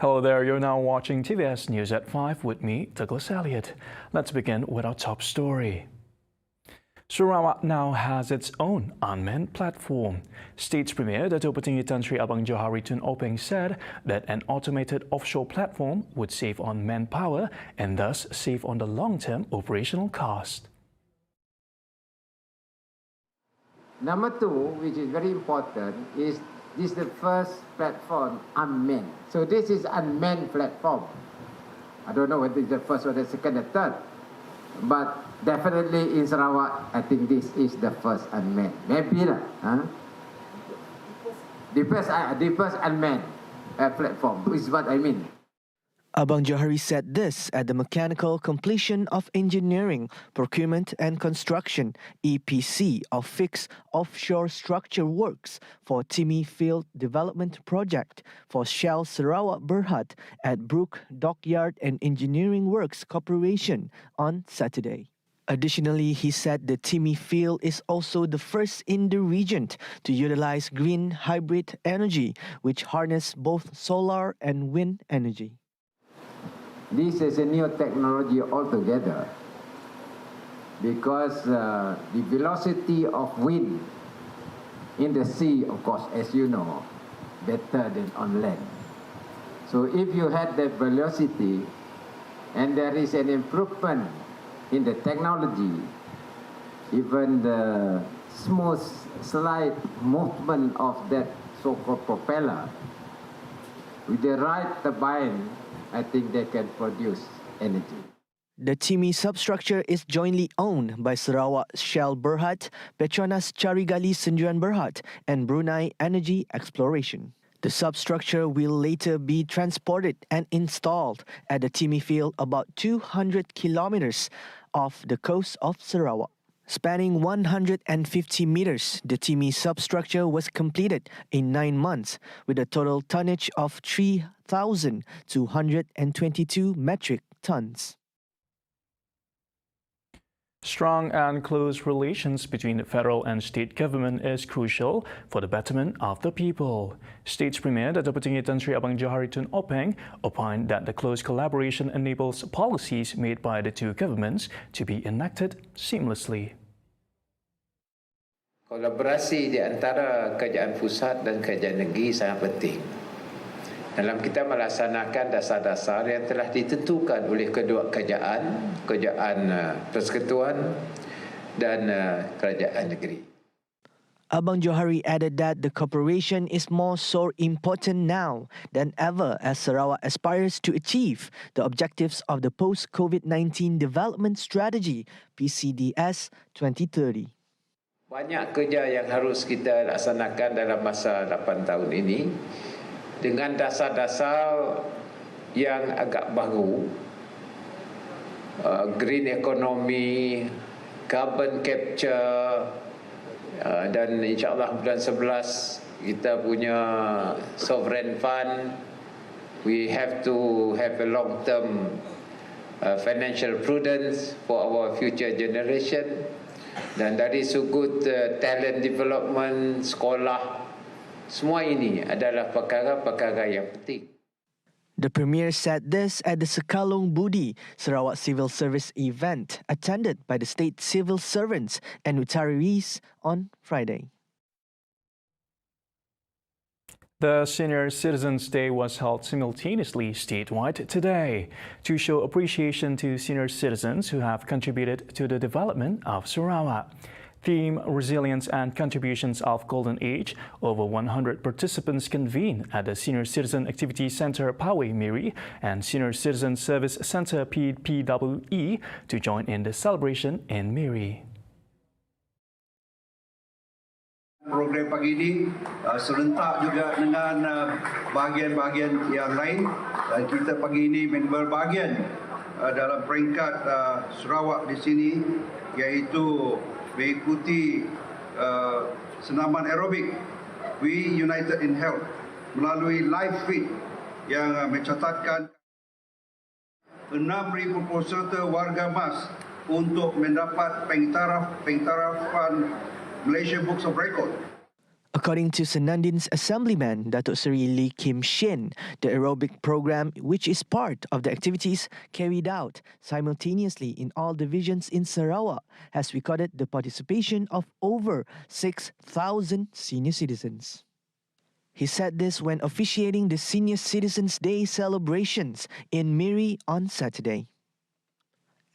Hello there, you're now watching TVS News at 5 with me, Douglas Elliott. Let's begin with our top story. Sarawak now has its own unmanned platform. State's Premier Dato' Petinggi Tan Sri Abang Johari Tun Openg said that an automated offshore platform would save on manpower and thus save on the long-term operational cost. Number two, which is very important, is this is the first platform unmanned. So this is unmanned platform. I don't know whether it's the first or the second or third, but definitely in Sarawak, I think this is the first unmanned. Maybe lah, huh? The first unmanned platform is what I mean. Abang Johari said this at the Mechanical Completion of Engineering, Procurement and Construction (EPC) of fixed offshore structure works for Timmy Field Development Project for Shell Sarawak Berhad at Brook Dockyard and Engineering Works Corporation on Saturday. Additionally, he said the Timmy Field is also the first in the region to utilize green hybrid energy, which harness both solar and wind energy. This is a new technology altogether because the velocity of wind in the sea, of course, as you know, better than on land. So if you had that velocity and there is an improvement in the technology, even the smooth slight movement of that so-called propeller, with the right turbine, I think they can produce energy. The Timmy substructure is jointly owned by Sarawak Shell Berhad, Petronas Carigali Senjuan Berhad, and Brunei Energy Exploration. The substructure will later be transported and installed at the Timmy Field about 200 kilometers off the coast of Sarawak. Spanning 150 meters, the Timmy substructure was completed in 9 months with a total tonnage of 3,222 metric tons. Strong and close relations between the federal and state government is crucial for the betterment of the people. State's Premier Dato' Petinggi Tan Sri Abang Johari Tun Openg opined that the close collaboration enables policies made by the two governments to be enacted seamlessly. Kolaborasi di antara kerajaan pusat dan kerajaan negeri sangat penting dalam kita melaksanakan dasar-dasar yang telah ditentukan oleh kedua kerajaan persekutuan dan kerajaan negeri. Abang Johari added that the cooperation is more so important now than ever as Sarawak aspires to achieve the objectives of the Post-COVID-19 Development Strategy (PCDS) 2030. Banyak kerja yang harus kita laksanakan dalam masa 8 tahun ini dengan dasar-dasar yang agak baru, green economy, carbon capture, dan insyaAllah bulan 11 kita punya sovereign fund. We have to have a long-term financial prudence for our future generation. Dan dari sudut talent development, sekolah, semua ini adalah perkara-perkara yang penting. The Premier said this at the Sekalung Budi Sarawak Civil Service event attended by the state civil servants and retirees on Friday. The Senior Citizens Day was held simultaneously statewide today to show appreciation to senior citizens who have contributed to the development of Sarawak. Theme Resilience and Contributions of Golden Age, over 100 participants convened at the Senior Citizen Activity Centre Poway Miri and Senior Citizen Service Centre PWE to join in the celebration in Miri. Program pagi ini serentak juga dengan bahagian-bahagian yang lain. Kita pagi ini berbahagian dalam peringkat Sarawak di sini, iaitu mengikuti senaman aerobik We United in Health melalui live feed yang mencatatkan 6,000 peserta warga mas untuk mendapat pengiktirafan Malaysia Books of Record. According to Senandin's assemblyman, Datuk Seri Lee Kim Shin, the aerobic program, which is part of the activities carried out simultaneously in all divisions in Sarawak, has recorded the participation of over 6,000 senior citizens. He said this when officiating the Senior Citizens Day celebrations in Miri on Saturday.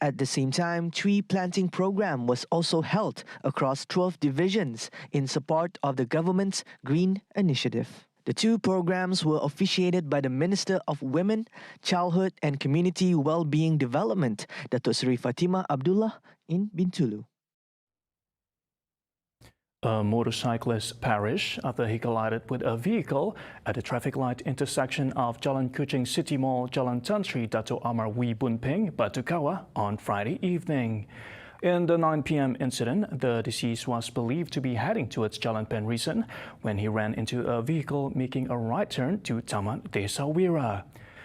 At the same time, tree planting program was also held across 12 divisions in support of the government's Green Initiative. The two programs were officiated by the Minister of Women, Childhood and Community Wellbeing Development, Datuk Seri Fatimah Abdullah in Bintulu. A motorcyclist perished after he collided with a vehicle at the traffic light intersection of Jalan Kuching City Mall, Jalan Tan Sri Dato' Amar Wee Boon Ping, Batu Kawa on Friday evening. In the 9 p.m. incident, the deceased was believed to be heading towards Jalan Penrisen when he ran into a vehicle making a right turn to Taman Desa Wira.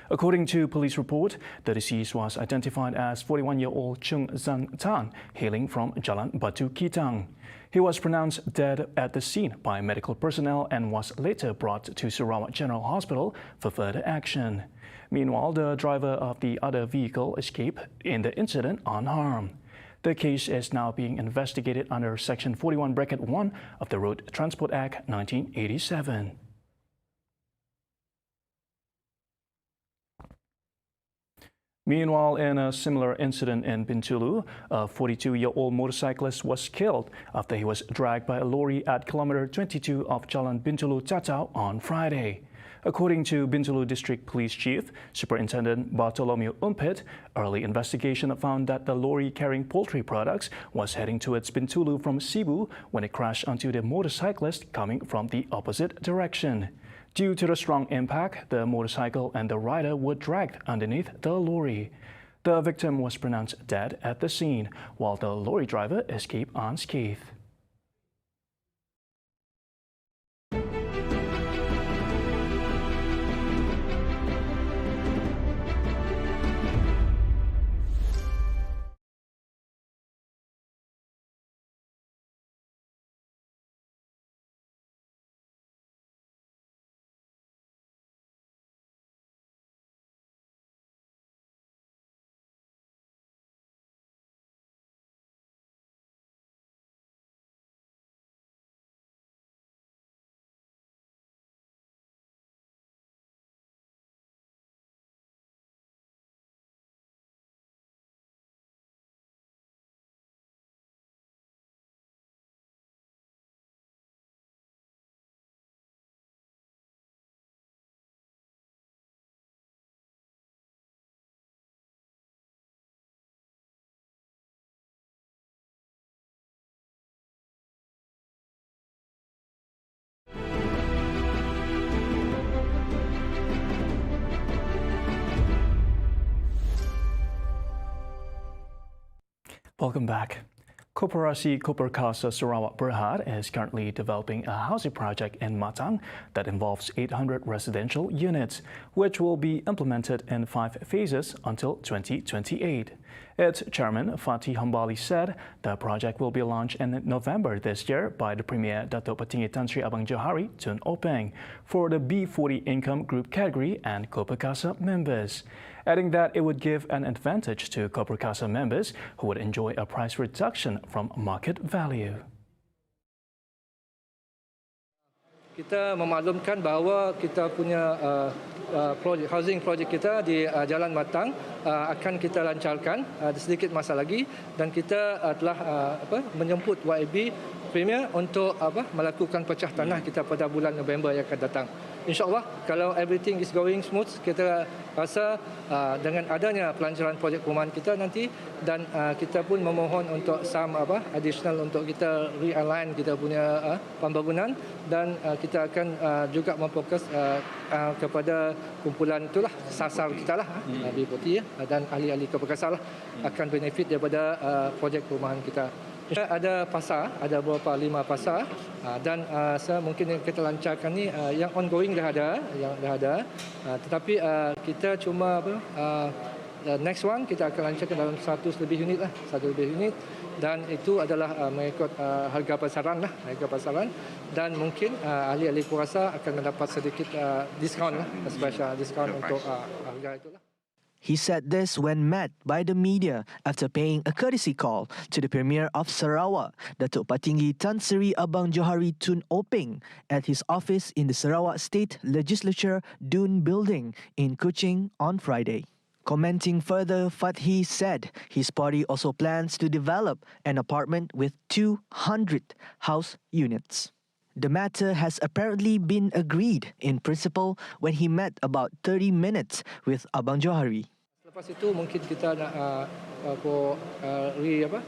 According to police report, the deceased was identified as 41-year-old Chung Zan Tan, hailing from Jalan Batu Kitang. He was pronounced dead at the scene by medical personnel and was later brought to Sarawak General Hospital for further action. Meanwhile, the driver of the other vehicle escaped in the incident unharmed. The case is now being investigated under Section 41(1) of the Road Transport Act 1987. Meanwhile, in a similar incident in Bintulu, a 42-year-old motorcyclist was killed after he was dragged by a lorry at kilometer 22 of Jalan Bintulu Tatau on Friday. According to Bintulu District Police Chief, Superintendent Bartolomeo Umpit, early investigation found that the lorry carrying poultry products was heading towards Bintulu from Cebu when it crashed onto the motorcyclist coming from the opposite direction. Due to the strong impact, the motorcycle and the rider were dragged underneath the lorry. The victim was pronounced dead at the scene, while the lorry driver escaped unscathed. Welcome back. Koperasi Koperkasa Sarawak Berhad is currently developing a housing project in Matang that involves 800 residential units, which will be implemented in 5 phases until 2028. Its chairman, Fatih Hambali, said the project will be launched in November this year by the Premier Dato' Patinggi Tan Sri Abang Johari Tun Openg for the B40 income group category and Koperkasa members, adding that it would give an advantage to Koperkasa members who would enjoy a price reduction from market value. Kita memaklumkan bahawa kita punya housing project kita di Jalan Matang akan kita lancarkan sedikit masa lagi, dan kita telah menjemput YB Premier untuk melakukan pecah tanah kita pada bulan November yang akan datang. InsyaAllah, kalau everything is going smooth, kita rasa dengan adanya pelancaran projek perumahan kita nanti, dan kita pun memohon untuk some additional untuk kita realign kita punya pembangunan, dan kita akan juga memfokus kepada kumpulan itulah sasar kita lah, B40 dan ahli-ahli keperkasaan lah akan benefit daripada projek perumahan kita. Ada pasar, ada beberapa 5 pasar, dan mungkin yang kita lancarkan ni yang ongoing dah ada, tetapi kita cuma next one kita akan lancarkan dalam 100 lebih unit lah, 1 lebih unit, dan itu adalah mengikut harga pasaran lah, harga pasaran, dan mungkin ahli-ahli kuasa akan mendapat sedikit diskaun lah, special diskaun untuk harga itu lah. He said this when met by the media after paying a courtesy call to the Premier of Sarawak, Datuk Patinggi Tan Sri Abang Johari Tun Openg, at his office in the Sarawak State Legislature Dun Building in Kuching on Friday. Commenting further, Fathi said his party also plans to develop an apartment with 200 house units. The matter has apparently been agreed in principle when he met about 30 minutes with Abang Johari. Lepas itu mungkin kita nak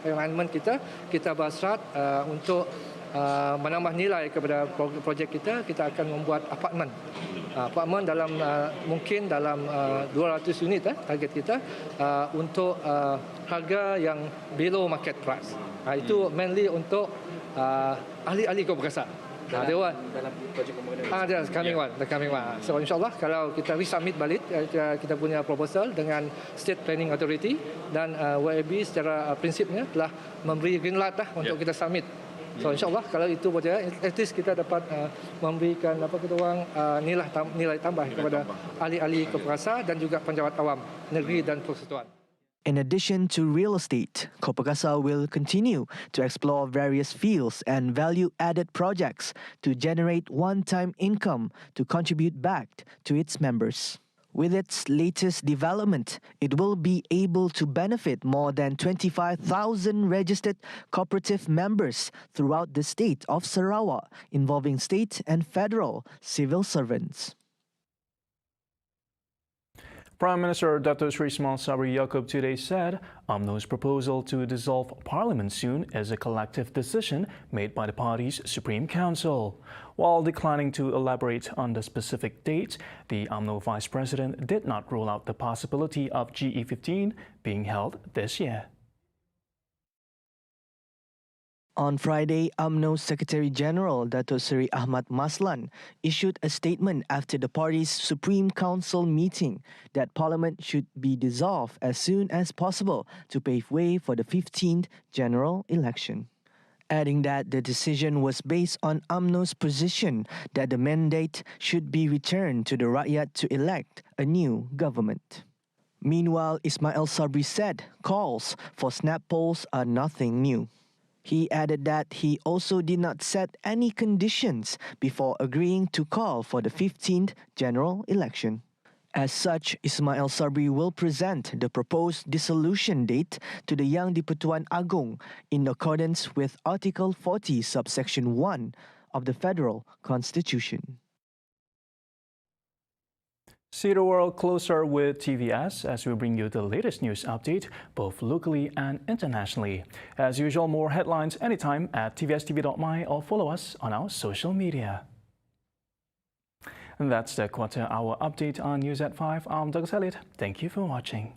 alignment kita berhasrat untuk menambah nilai kepada projek kita akan membuat apartmen. Apartmen dalam mungkin dalam 200 unit target kita untuk harga yang below market price. Itu mainly untuk ahli-ahli korporasi. Dalam projek pembangunan. The coming one. So insyaAllah kalau kita resubmit balik kita punya proposal dengan State Planning Authority dan YAB secara prinsipnya telah memberi green light untuk kita submit. So insyaAllah kalau itu berjaya, at least kita dapat memberikan nilai tambah kepada ahli-ahli korporasi dan juga penjawat awam negeri dan persekutuan. In addition to real estate, Kopakasa will continue to explore various fields and value-added projects to generate one-time income to contribute back to its members. With its latest development, it will be able to benefit more than 25,000 registered cooperative members throughout the state of Sarawak, involving state and federal civil servants. Prime Minister Dato Sri Ismail Sabri Yaakob today said UMNO's proposal to dissolve Parliament soon is a collective decision made by the party's Supreme Council. While declining to elaborate on the specific date, the UMNO Vice President did not rule out the possibility of GE15 being held this year. On Friday, UMNO's Secretary-General Dato Seri Ahmad Maslan issued a statement after the party's Supreme Council meeting that Parliament should be dissolved as soon as possible to pave way for the 15th general election, adding that the decision was based on UMNO's position that the mandate should be returned to the Rakyat to elect a new government. Meanwhile, Ismail Sabri said calls for snap polls are nothing new. He added that he also did not set any conditions before agreeing to call for the 15th general election. As such, Ismail Sabri will present the proposed dissolution date to the Yang di-Pertuan Agong in accordance with Article 40, subsection 1 of the Federal Constitution. See the world closer with TVS as we bring you the latest news update, both locally and internationally. As usual, more headlines anytime at tvstv.my or follow us on our social media. And that's the quarter-hour update on News at 5. I'm Douglas Elliott. Thank you for watching.